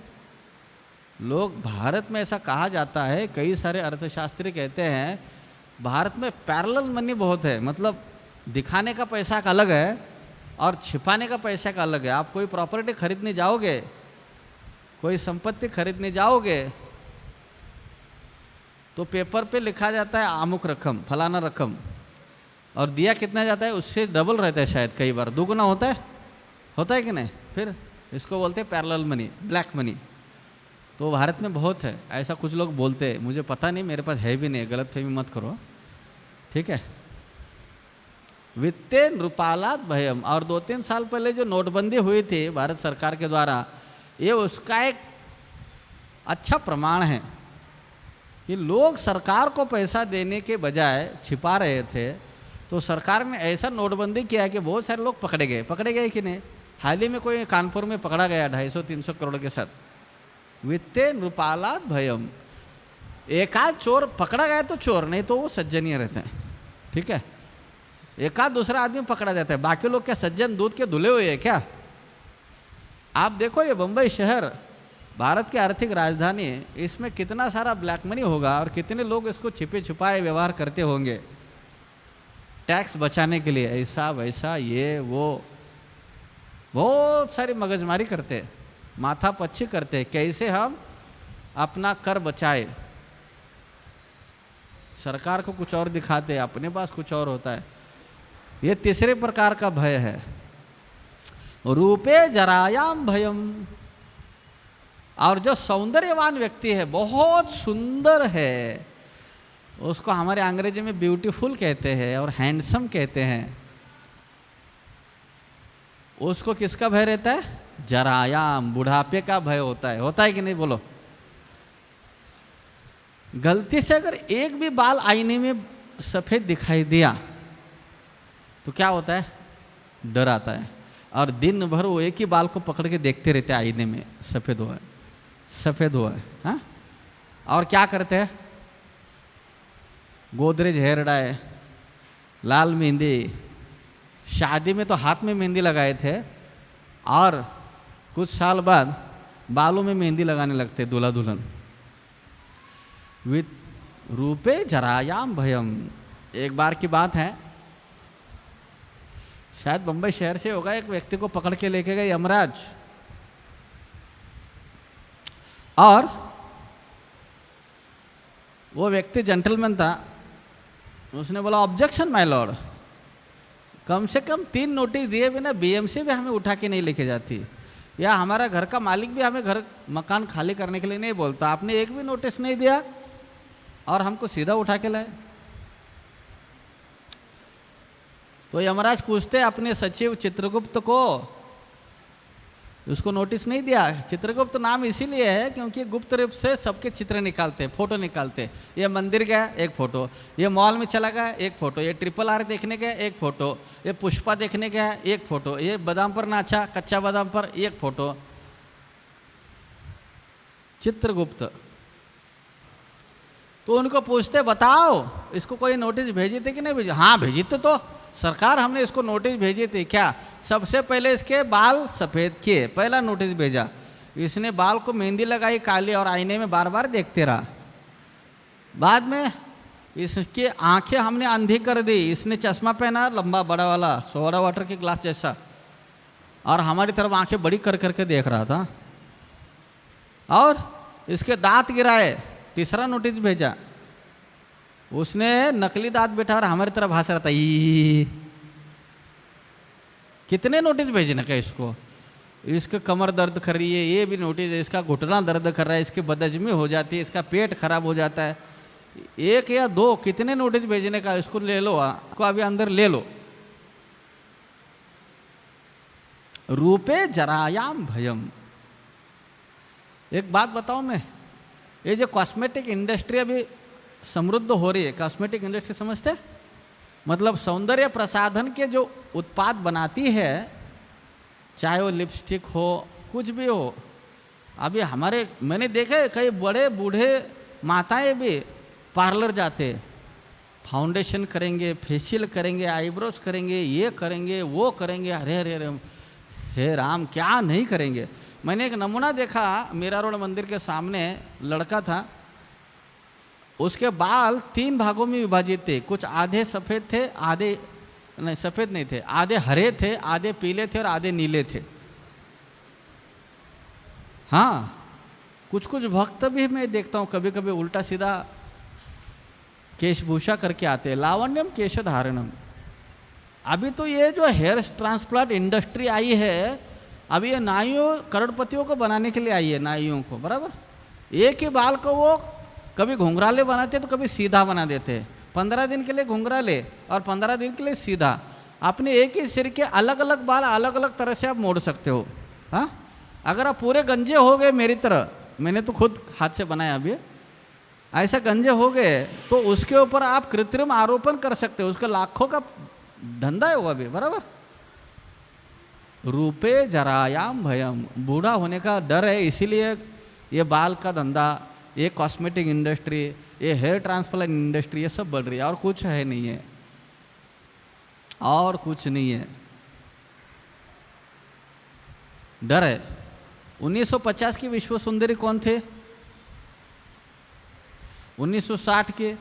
लोग, भारत में ऐसा कहा जाता है, कई सारे अर्थशास्त्री कहते हैं भारत में पैरेलल मनी बहुत है, मतलब दिखाने का पैसा का अलग है और छिपाने का पैसा का अलग है। आप कोई प्रॉपर्टी खरीदने जाओगे, कोई संपत्ति खरीदने जाओगे तो पेपर पे लिखा जाता है अमुक रकम, फलाना रकम, और दिया कितना जाता है उससे डबल रहता है, शायद कई बार दुगुना होता है कि नहीं। फिर इसको बोलते हैं पैरेलल मनी, ब्लैक मनी। तो भारत में बहुत है ऐसा, कुछ लोग बोलते हैं, मुझे पता नहीं, मेरे पास है भी नहीं, गलतफहमी मत करो, ठीक है। वित्ते नृपालात भयम, और 2-3 साल पहले जो नोटबंदी हुई थी भारत सरकार के द्वारा, ये उसका एक अच्छा प्रमाण है कि लोग सरकार को पैसा देने के बजाय छिपा रहे थे। तो सरकार ने ऐसा नोटबंदी किया कि बहुत सारे लोग पकड़े गए कि नहीं। हाल ही में कोई कानपुर में पकड़ा गया 250-300 करोड़ के साथ। वित्ते नृपालात भयम, एक आध चोर पकड़ा गया तो चोर, नहीं तो वो सज्जनीय रहते हैं, ठीक है। एक आध दूसरा आदमी पकड़ा जाता है, बाकी लोग क्या सज्जन दूध के धुले हुए हैं क्या। आप देखो ये बम्बई शहर, भारत की आर्थिक राजधानी, इसमें कितना सारा ब्लैक मनी होगा और कितने लोग इसको छिपे छुपाए व्यवहार करते होंगे टैक्स बचाने के लिए, ऐसा वैसा ये वो, बहुत सारी मगजमारी करते, माथा पच्ची करते, कैसे हम अपना कर बचाए। सरकार को कुछ और दिखाते, अपने पास कुछ और होता है। ये तीसरे प्रकार का भय है। रूपे जरायाम भयम, और जो सौंदर्यवान व्यक्ति है, बहुत सुंदर है, उसको हमारे अंग्रेजी में ब्यूटीफुल कहते हैं और हैंडसम कहते हैं, उसको किसका भय रहता है। जरायाम, बुढ़ापे का भय होता है कि नहीं, बोलो। गलती से अगर एक भी बाल आईने में सफ़ेद दिखाई दिया तो क्या होता है, डर आता है। और दिन भर वो एक ही बाल को पकड़ के देखते रहते आईने में, सफ़ेद हुआ है, सफ़ेद हुआ है। हाँ, और क्या करते हैं, गोदरेज हेयर डाई, लाल मेहंदी, शादी में तो हाथ में मेहंदी लगाए थे, और कुछ साल बाद बालों में मेहंदी लगाने लगते दूल्हा दुल्हन। विद रूपे जरायाम भयम। एक बार की बात है, शायद बंबई शहर से होगा, एक व्यक्ति को पकड़ के लेके गए यमराज, और वो व्यक्ति जेंटलमैन था। उसने बोला ऑब्जेक्शन माय लॉर्ड, कम से कम 3 नोटिस दिए बिना बीएमसी भी हमें उठा के नहीं लेके जाती, या हमारा घर का मालिक भी हमें घर मकान खाली करने के लिए नहीं बोलता। आपने एक भी नोटिस नहीं दिया और हमको सीधा उठा के लाए। तो यमराज पूछते अपने सचिव चित्रगुप्त को, उसको नोटिस नहीं दिया। चित्रगुप्त नाम इसीलिए है क्योंकि गुप्त रूप से सबके चित्र निकालते, फोटो निकालते। ये मंदिर गया एक फोटो, ये मॉल में चला गया एक फोटो, ये RRR देखने गया एक फोटो, ये पुष्पा देखने गया एक फोटो, ये बादाम पर नाचा, कच्चा बादाम पर एक फोटो। चित्रगुप्त। तो उनको पूछते बताओ इसको कोई नोटिस भेजी थी कि नहीं भेजी? हाँ भेजी तो सरकार, हमने इसको नोटिस भेजी थी। क्या? सबसे पहले इसके बाल सफ़ेद किए, पहला नोटिस भेजा। इसने बाल को मेहंदी लगाई काली और आईने में बार बार देखते रहा। बाद में इसकी आंखें हमने अंधी कर दी, इसने चश्मा पहना लंबा बड़ा वाला, सोडा वाटर के ग्लास जैसा, और हमारी तरफ आंखें बड़ी कर करके देख रहा था। और इसके दांत गिराए, तीसरा नोटिस भेजा। उसने नकली दांत बैठा और हमारी तरफ हंस रहा था। कितने नोटिस भेजने का इसको? इसके कमर दर्द कर रही है, ये भी नोटिस है, इसका घुटना दर्द कर रहा है, इसकी बदहजमी हो जाती है, इसका पेट खराब हो जाता है। 1 या 2 कितने नोटिस भेजने का? इसको ले लो, इसको अभी अंदर ले लो। रूपे जरायाम भयम। एक बात बताऊं मैं, ये जो कॉस्मेटिक इंडस्ट्री अभी समृद्ध हो रही है, कॉस्मेटिक इंडस्ट्री समझते? मतलब सौंदर्य प्रसाधन के जो उत्पाद बनाती है, चाहे वो लिपस्टिक हो, कुछ भी हो। अभी हमारे, मैंने देखा है कई बड़े बूढ़े माताएं भी पार्लर जाते, फाउंडेशन करेंगे, फेशियल करेंगे, आईब्रोज करेंगे, ये करेंगे, वो करेंगे। अरे अरे अरे हे राम, क्या नहीं करेंगे। मैंने एक नमूना देखा, मीरा रोड मंदिर के सामने लड़का था, उसके बाल 3 भागों में विभाजित थे। कुछ आधे सफ़ेद थे, आधे नहीं, सफ़ेद नहीं थे, आधे हरे थे, आधे पीले थे और आधे नीले थे। हाँ, कुछ कुछ भक्त भी मैं देखता हूँ कभी कभी उल्टा सीधा केशभूषा करके आते हैं, लावण्यम केश धारणम। अभी तो ये जो हेयर ट्रांसप्लांट इंडस्ट्री आई है, अभी ये नाइयों करोड़पतियों को बनाने के लिए आई है, नाइयों को। बराबर, एक ही बाल को वो कभी घुंघराले बनाते तो कभी सीधा बना देते। 15 दिन के लिए घुंघराले और 15 दिन के लिए सीधा। आपने एक ही सिर के अलग अलग बाल अलग अलग तरह से आप मोड़ सकते हो। हाँ, अगर आप पूरे गंजे हो गए मेरी तरह, मैंने तो खुद हाथ से बनाया अभी, ऐसा गंजे हो गए तो उसके ऊपर आप कृत्रिम आरोपण कर सकते हो, उसका लाखों का धंधा है वो अभी। बराबर, रूपे जरायाम भयम, बूढ़ा होने का डर है, इसीलिए ये बाल का धंधा, ये कॉस्मेटिक इंडस्ट्री, ये हेयर ट्रांसप्लांट इंडस्ट्री, ये सब बढ़ रही है। और कुछ है नहीं है, और कुछ नहीं है, डर है। 1950 की विश्व सुंदरी कौन थे? 1960 के,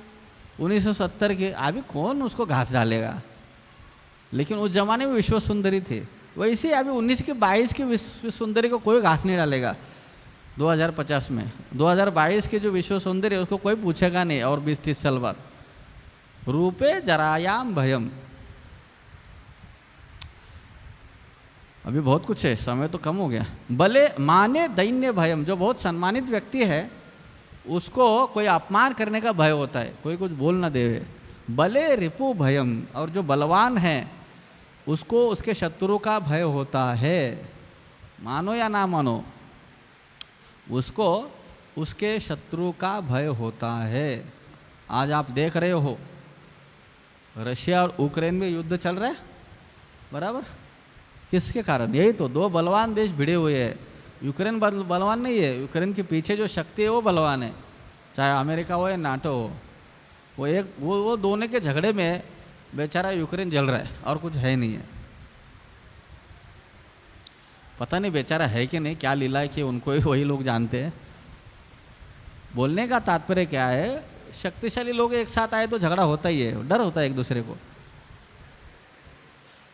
1970 के। अभी कौन उसको घास डालेगा? लेकिन उस जमाने में विश्व सुंदरी थे। वैसे अभी 19 की 22 की विश्व सुंदरी को कोई घास नहीं डालेगा 2050 में। 2022 के जो विश्व सुंदरी है उसको कोई पूछेगा नहीं, और 20-30 साल बाद। रूपे जरायाम भयम। अभी बहुत कुछ है, समय तो कम हो गया। भले माने दैन्य भयम, जो बहुत सम्मानित व्यक्ति है उसको कोई अपमान करने का भय होता है, कोई कुछ बोल ना देवे। भले रिपु भयम, और जो बलवान है उसको उसके शत्रु का भय होता है। मानो या ना मानो, उसको उसके शत्रु का भय होता है। आज आप देख रहे हो रशिया और यूक्रेन में युद्ध चल रहा है। बराबर, किसके कारण? यही तो, दो बलवान देश भिड़े हुए हैं। यूक्रेन बलवान नहीं है, यूक्रेन के पीछे जो शक्ति है वो बलवान है, चाहे अमेरिका हो या नाटो हो। वो दोनों के झगड़े में बेचारा यूक्रेन जल रहा है और कुछ है नहीं है। पता नहीं बेचारा है कि नहीं, क्या लीला है कि उनको ही वही लोग जानते हैं। बोलने का तात्पर्य क्या है, शक्तिशाली लोग एक साथ आए तो झगड़ा होता ही है, डर होता है एक दूसरे को।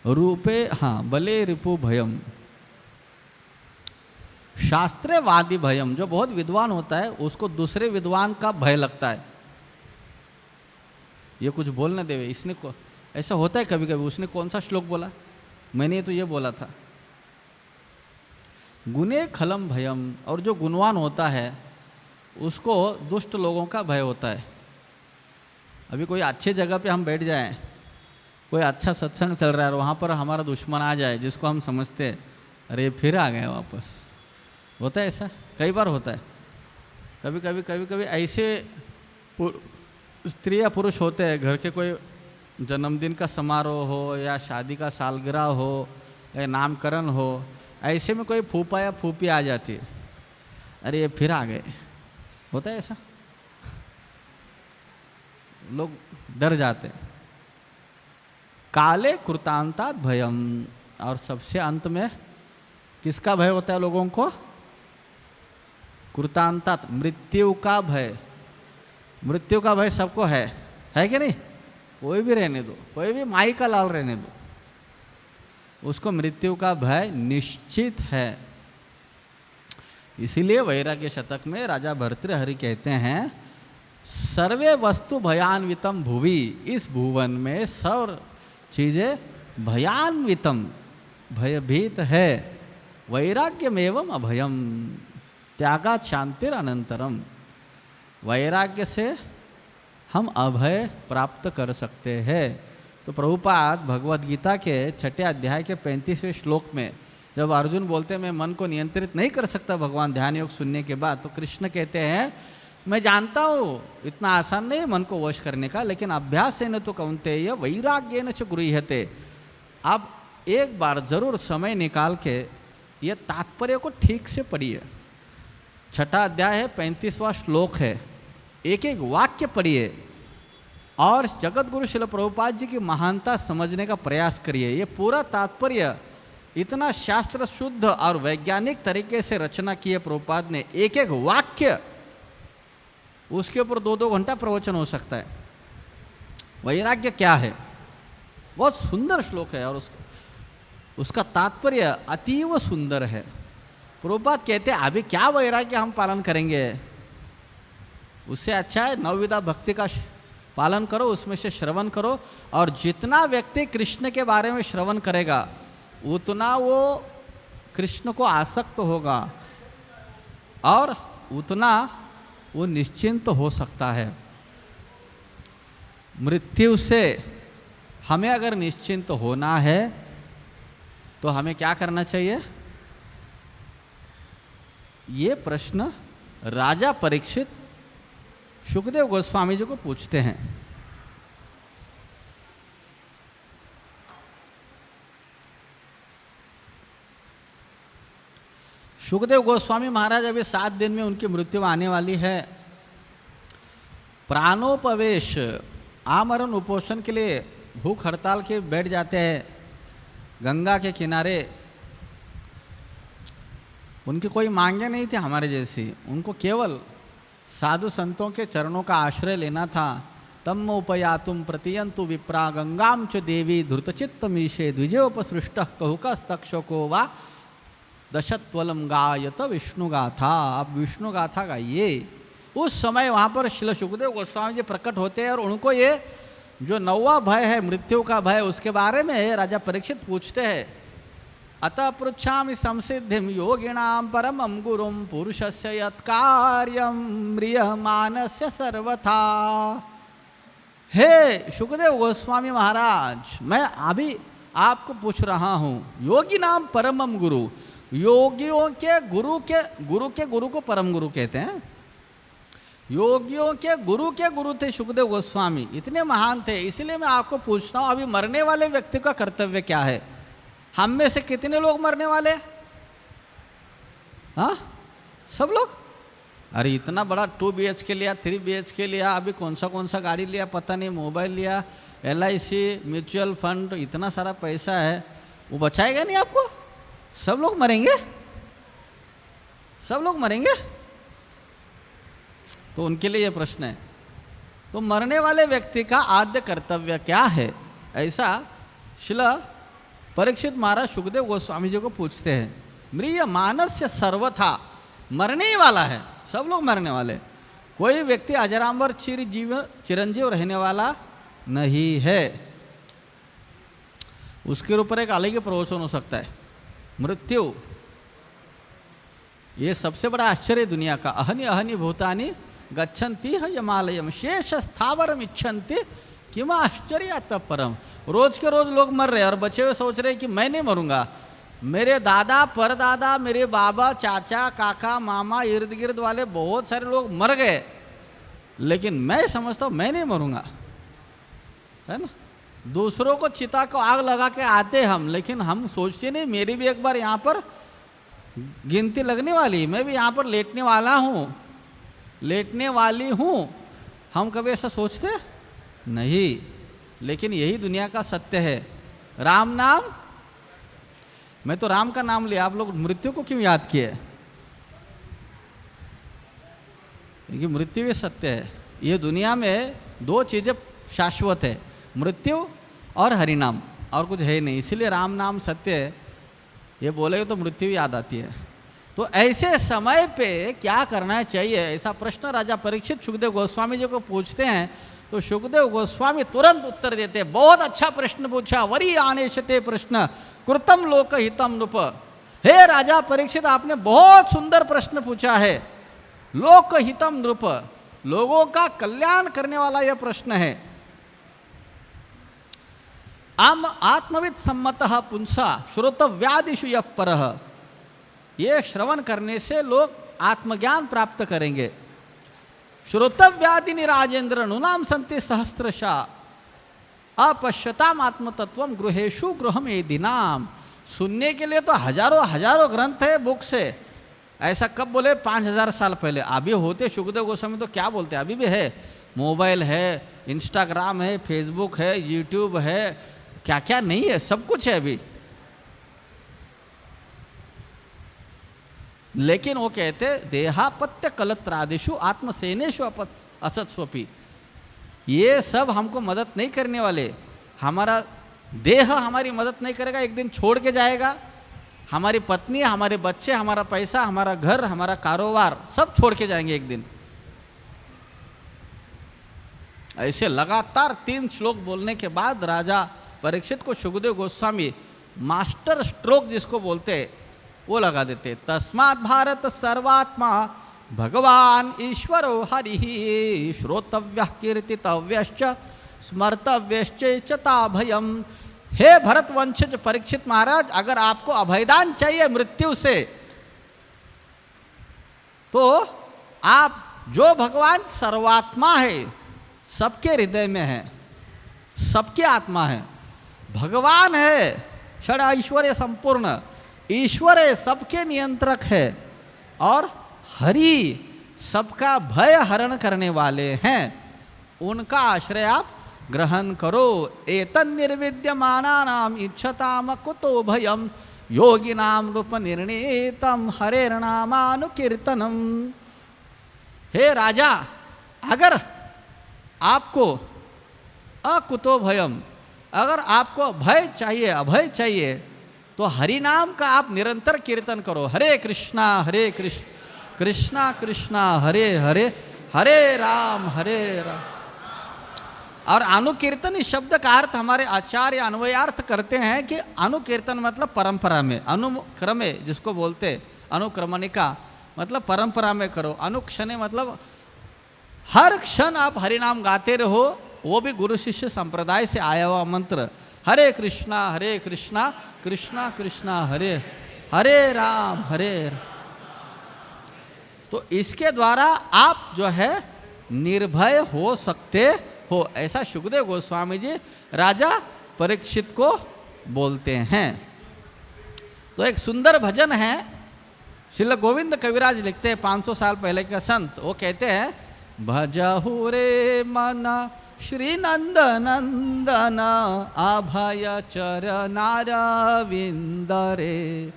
रूपे हाँ बले रिपु भयम, शास्त्रवादी भयम, जो बहुत विद्वान होता है उसको दूसरे विद्वान का भय लगता है। ये कुछ बोल न देवे, इसने को ऐसा होता है कभी कभी, उसने कौन सा श्लोक बोला, मैंने तो ये बोला था। गुणे खलम भयम, और जो गुणवान होता है उसको दुष्ट लोगों का भय होता है। अभी कोई अच्छे जगह पे हम बैठ जाएं, कोई अच्छा सत्संग चल रहा है और वहाँ पर हमारा दुश्मन आ जाए जिसको हम समझते हैं अरे फिर आ गए वापस, होता है ऐसा, कई बार होता है। कभी कभी ऐसे स्त्री या पुरुष होते हैं, घर के कोई जन्मदिन का समारोह हो या शादी का सालगिरह हो या नामकरण हो, ऐसे में कोई फूफा या फूफी आ जाती है, अरे ये फिर आ गए, होता है ऐसा, लोग डर जाते हैं। काले कृतांतात भयम, और सबसे अंत में किसका भय होता है लोगों को? कृतांतात, मृत्यु का भय। मृत्यु का भय सबको है कि नहीं? कोई भी रहने दो, कोई भी माई का लाल रहने दो, उसको मृत्यु का भय निश्चित है। इसीलिए वैराग्य शतक में राजा भर्तृहरि कहते हैं, सर्वे वस्तु भयान्वितम भुवि, इस भुवन में सब चीजें भयान्वितम, भयभीत है। वैराग्यमेवम अभयम, त्यागात शांतिर अनंतरम। वैराग्य से हम अभय प्राप्त कर सकते हैं। तो प्रभुपाद भगवद गीता के 6 अध्याय के 35वें श्लोक में जब अर्जुन बोलते हैं मैं मन को नियंत्रित नहीं कर सकता भगवान ध्यान योग सुनने के बाद, तो कृष्ण कहते हैं मैं जानता हूँ इतना आसान नहीं है मन को वश करने का, लेकिन अभ्यास है न तो कौन्तेय वैराग्य न च गृह्यते। आप एक बार जरूर समय निकाल के ये तात्पर्य को ठीक से पढ़िए। 6 अध्याय है, 35वां श्लोक है, एक एक वाक्य पढ़िए और जगत गुरु श्रील प्रभुपाद जी की महानता समझने का प्रयास करिए। ये पूरा तात्पर्य इतना शास्त्र शुद्ध और वैज्ञानिक तरीके से रचना की है प्रभुपाद ने, एक एक वाक्य, उसके ऊपर 2-2 घंटा प्रवचन हो सकता है। वैराग्य क्या है, बहुत सुंदर श्लोक है और उसका तात्पर्य अतीव सुंदर है। प्रभुपाद कहते हैं अभी क्या वैराग्य हम पालन करेंगे, उससे अच्छा है नवविधा भक्ति का पालन करो, उसमें से श्रवण करो, और जितना व्यक्ति कृष्ण के बारे में श्रवण करेगा उतना वो कृष्ण को आसक्त होगा और उतना वो निश्चिंत हो सकता है। मृत्यु से हमें अगर निश्चिंत होना है तो हमें क्या करना चाहिए? ये प्रश्न राजा परीक्षित सुखदेव गोस्वामी जी को पूछते हैं। सुखदेव गोस्वामी महाराज अभी 7 दिन में उनकी मृत्यु आने वाली है। प्राणोपवेश आमरण उपोषण के लिए भूख हड़ताल के बैठ जाते हैं गंगा के किनारे। उनकी कोई मांगे नहीं थी हमारे जैसी, उनको केवल साधु संतों के चरणों का आश्रय लेना था। तम उपयातुम प्रतियंतु विप्रा गंगाम च देवी धृतचित्तमीशे द्विजोपसृष्ट कहुकस्तक्षको वा दशत्वलम गायत विष्णु गाथा। आप विष्णु गाथा गाइए। उस समय वहाँ पर श्री सुखदेव गोस्वामी जी प्रकट होते हैं और उनको ये जो 9वां भय है मृत्यु का भय, उसके बारे में राजा परीक्षित पूछते हैं। अतः पृच्छामि संसिद्धिम योगिनाम परमं गुरुम पुरुषस्य यत्कार्यं म्रियमानस्य सर्वथा। हे सुखदेव गोस्वामी महाराज, मैं अभी आपको पूछ रहा हूँ, योगी नाम परमम गुरु, योगियों के गुरु को परम गुरु कहते हैं। योगियों के गुरु थे सुखदेव गोस्वामी, इतने महान थे। इसलिए मैं आपको पूछता हूँ अभी मरने वाले व्यक्ति का कर्तव्य क्या है? हम में से कितने लोग मरने वाले? हाँ, सब लोग। अरे इतना बड़ा 2 BHK लिया, 3 BHK लिया, अभी कौन सा गाड़ी लिया पता नहीं, मोबाइल लिया, LIC, म्यूचुअल फंड, इतना सारा पैसा है, वो बचाएगा नहीं आपको? सब लोग मरेंगे, सब लोग मरेंगे। तो उनके लिए यह प्रश्न है। तो मरने वाले व्यक्ति का आद्य कर्तव्य क्या है, ऐसा श्रील परीक्षित महाराज सुखदेव गोस्वामी जी को पूछते हैं। म्रिय मानस्य सर्वथा, मरने ही वाला है, सब लोग मरने वाले, कोई व्यक्ति अजरामर चिरंजीव रहने वाला नहीं है। उसके ऊपर एक अलग ही प्रवचन हो सकता है। मृत्यु, ये सबसे बड़ा आश्चर्य दुनिया का। अहनि अहनि भूतानि गच्छन्ति यमालयम शेष स्थावरम इच्छन्ति किम आश्चर्य परम। रोज के रोज लोग मर रहे हैं और बचे हुए सोच रहे हैं कि मैं नहीं मरूंगा, मेरे दादा परदादा, मेरे बाबा, चाचा, काका, मामा, इर्द गिर्द वाले बहुत सारे लोग मर गए, लेकिन मैं समझता हूँ मैं नहीं मरूंगा, है ना। दूसरों को चिता को आग लगा के आते हम, लेकिन हम सोचते नहीं मेरी भी एक बार यहाँ पर गिनती लगने वाली, मैं भी यहाँ पर लेटने वाला हूँ, लेटने वाली हूँ। हम कभी ऐसा सोचते नहीं, लेकिन यही दुनिया का सत्य है। राम नाम, मैं तो राम का नाम लिया, आप लोग मृत्यु को क्यों याद किए? क्योंकि मृत्यु भी सत्य है। ये दुनिया में 2 चीज़ें शाश्वत है, मृत्यु और हरिनाम, और कुछ है नहीं। इसीलिए राम नाम सत्य है, ये बोलेगे तो मृत्यु याद आती है। तो ऐसे समय पे क्या करना चाहिए, ऐसा प्रश्न राजा परीक्षित सुखदेव गोस्वामी जी को पूछते हैं। तो सुखदेव गोस्वामी तुरंत उत्तर देते, बहुत अच्छा प्रश्न पूछा, वरी आनेशते प्रश्न कृतम लोक हितम नृप। हे राजा परीक्षित, आपने बहुत सुंदर प्रश्न पूछा है, लोक हितम नृप, लोगों का कल्याण करने वाला यह प्रश्न है। आत्मविद सम्मतः पुंसा श्रोतव्यादिषु यः परः, ये श्रवण करने से लोग आत्मज्ञान प्राप्त करेंगे। श्रोतव्यादिनी राजेंद्र नुनाम संति सहस्रशा अपश्यताम आत्मतत्वम गृहेशु गृहम एदिनाम। सुनने के लिए तो हजारों हजारों ग्रंथ है, बुक्स है। ऐसा कब बोले? 5000 साल पहले। अभी होते सुखदेव गोस्वामी तो क्या बोलते, अभी भी है, मोबाइल है, इंस्टाग्राम है, फेसबुक है, यूट्यूब है, क्या क्या नहीं है, सब कुछ है अभी। लेकिन वो कहते देहापत्य कलत्रादिशु आत्मसेनेशु असत्स्वपि, ये सब हमको मदद नहीं करने वाले। हमारा देह हमारी मदद नहीं करेगा, एक दिन छोड़ के जाएगा। हमारी पत्नी, हमारे बच्चे, हमारा पैसा, हमारा घर, हमारा कारोबार सब छोड़ के जाएंगे एक दिन। ऐसे लगातार 3 श्लोक बोलने के बाद राजा परीक्षित को सुखदेव गोस्वामी मास्टर स्ट्रोक जिसको बोलते वो लगा देते। तस्मात् भारत सर्वात्मा भगवान ईश्वरो हरि श्रोतव्यः कीर्तितव्यश्च स्मर्तव्यश्च चता भयम। हे भरत वंशज परीक्षित महाराज, अगर आपको अभयदान चाहिए मृत्यु से, तो आप जो भगवान सर्वात्मा है, सबके हृदय में है, सबके आत्मा है, भगवान है, षड ऐश्वर्य संपूर्ण ईश्वर है, सबके नियंत्रक है, और हरि सबका भय हरण करने वाले हैं, उनका आश्रय आप ग्रहण करो। एतन् निर्विद्यमानानाम इच्छताम कुतो भयम योगिनाम रूप निर्णीतम हरेर्नामानुकीर्तनम। हे राजा, अगर आपको अकुतो भयम, अगर आपको भय चाहिए, अभय चाहिए, तो हरि नाम का आप निरंतर कीर्तन करो। हरे कृष्णा कृष्णा कृष्णा हरे हरे, हरे राम और अनुकीर्तन इस शब्द का अर्थ हमारे आचार्य अन्वयार्थ करते हैं कि अनुकीर्तन मतलब परंपरा में, अनुक्रमे जिसको बोलते अनुक्रमणिका मतलब परंपरा में करो। अनुक्षणे मतलब हर क्षण आप हरिनाम गाते रहो, वो भी गुरु शिष्य संप्रदाय से आया हुआ मंत्र। हरे कृष्णा कृष्णा कृष्णा हरे हरे राम तो इसके द्वारा आप जो है निर्भय हो सकते हो, ऐसा सुखदेव गोस्वामी जी राजा परीक्षित को बोलते हैं। तो एक सुंदर भजन है, श्रील गोविंद कविराज लिखते हैं 500 साल पहले का संत, वो कहते हैं भजहु रे मना श्री नंद नंदन अभय चरनारविंद रे,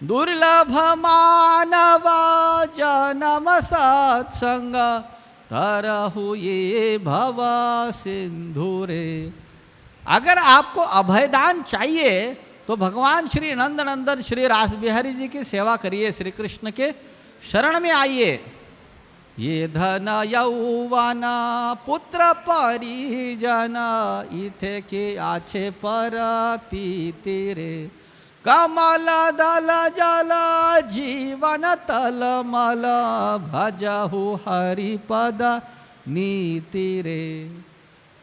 दुर्लभ मानव जनम सत्संग तरहु ये भव सिंधु रे। अगर आपको अभयदान चाहिए तो भगवान श्री नंद नंदन श्री रास बिहारी जी की सेवा करिए, श्री कृष्ण के शरण में आइए। ये धन यौवन पुत्र परिजन इथे के आछे परती तेरे, कमल दल जल जीवन तलमल भजहु हरिपद नीति रे।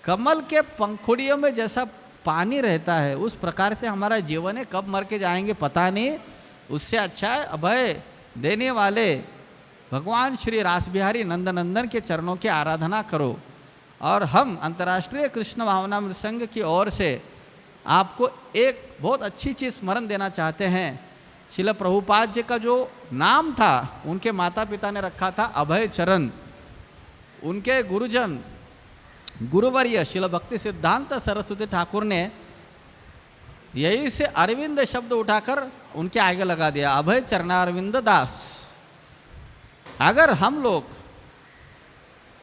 कमल के पंखुड़ियों में जैसा पानी रहता है उस प्रकार से हमारा जीवन है, कब मर के जाएंगे पता नहीं। उससे अच्छा है अभय देने वाले भगवान श्री रास बिहारी नंद नंदन के चरणों की आराधना करो। और हम अंतर्राष्ट्रीय कृष्ण भावनामृत संघ की ओर से आपको एक बहुत अच्छी चीज़ स्मरण देना चाहते हैं। श्रील प्रभुपाद जी का जो नाम था उनके माता पिता ने रखा था अभय चरण। उनके गुरुजन गुरुवर्य श्रील भक्ति सिद्धांत सरस्वती ठाकुर ने यही से अरविंद शब्द उठाकर उनके आगे लगा दिया, अभय चरणारविंद दास। अगर हम लोग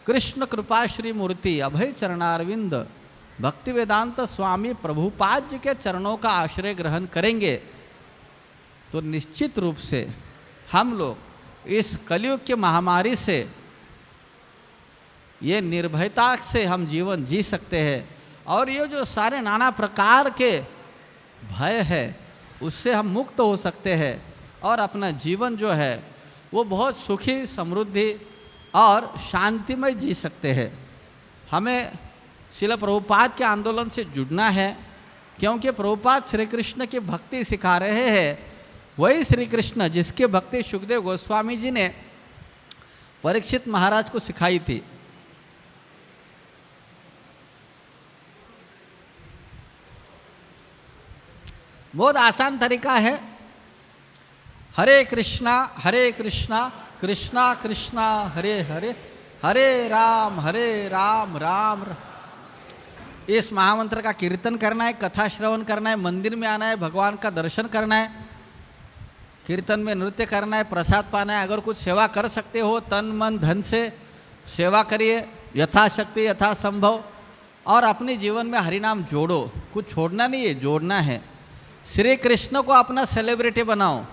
कृष्ण कृपा श्री मूर्ति अभय चरणारविंद भक्ति वेदांत स्वामी प्रभुपाद जी के चरणों का आश्रय ग्रहण करेंगे तो निश्चित रूप से हम लोग इस कलयुग की महामारी से ये निर्भयता से हम जीवन जी सकते हैं। और ये जो सारे नाना प्रकार के भय है उससे हम मुक्त हो सकते हैं और अपना जीवन जो है वो बहुत सुखी समृद्धि और शांतिमय जी सकते हैं। हमें श्रील प्रभुपाद के आंदोलन से जुड़ना है, क्योंकि प्रभुपाद श्री कृष्ण की भक्ति सिखा रहे हैं। वही श्री कृष्ण जिसकी भक्ति सुखदेव गोस्वामी जी ने परीक्षित महाराज को सिखाई थी। बहुत आसान तरीका है, हरे कृष्णा कृष्णा कृष्णा हरे हरे, हरे राम राम राम। इस महामंत्र का कीर्तन करना है, कथा श्रवण करना है, मंदिर में आना है, भगवान का दर्शन करना है, कीर्तन में नृत्य करना है, प्रसाद पाना है। अगर कुछ सेवा कर सकते हो तन मन धन से सेवा करिए यथाशक्ति यथासंभव, और अपने जीवन में हरिनाम जोड़ो। कुछ छोड़ना नहीं है, जोड़ना है। श्री कृष्ण को अपना सेलिब्रिटी बनाओ,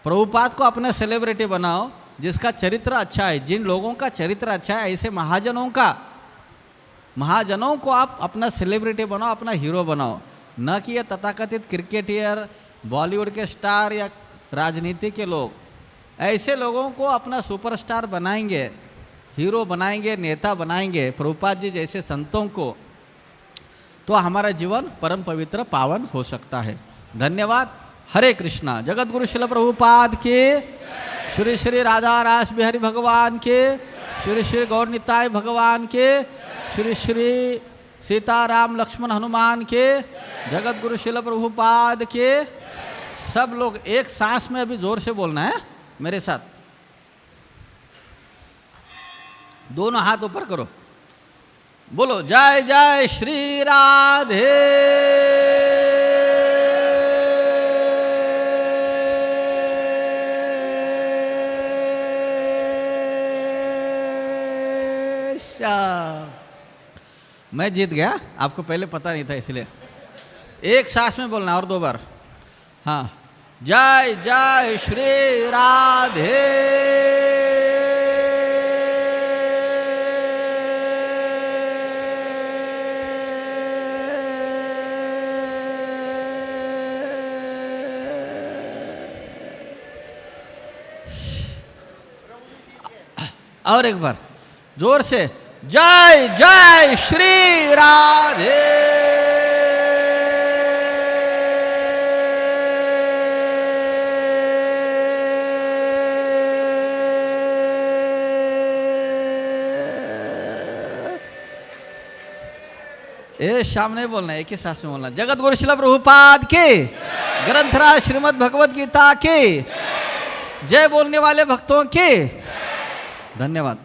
प्रभुपाद को अपना सेलिब्रिटी बनाओ जिसका चरित्र अच्छा है। जिन लोगों का चरित्र अच्छा है ऐसे महाजनों को आप अपना सेलिब्रिटी बनाओ, अपना हीरो बनाओ। न कि ये तथाकथित क्रिकेटर, बॉलीवुड के स्टार या राजनीति के लोग। ऐसे लोगों को अपना सुपरस्टार बनाएंगे, हीरो बनाएंगे, नेता बनाएंगे प्रभुपाद जी जैसे संतों को, तो हमारा जीवन परम पवित्र पावन हो सकता है। धन्यवाद। हरे कृष्णा। जगत गुरु श्रील प्रभुपाद के, श्री श्री राधा रास बिहारी भगवान के, श्री श्री गौर निताय भगवान के, श्री श्री सीताराम लक्ष्मण हनुमान के, जगत गुरु श्रील प्रभुपाद के। सब लोग एक सांस में अभी जोर से बोलना है मेरे साथ। दोनों हाथ ऊपर करो, बोलो जय जय श्री राधे। मैं जीत गया, आपको पहले पता नहीं था इसलिए। एक सांस में बोलना और 2 बार। हाँ, जय जय श्री राधे। और एक बार जोर से, जय जय श्री राधे। ये सामने बोलना है, एक ही सांस में बोलना। जगत गुरु श्रील प्रभुपाद के, ग्रंथराज श्रीमद् भगवत गीता की जय बोलने वाले भक्तों की धन्यवाद।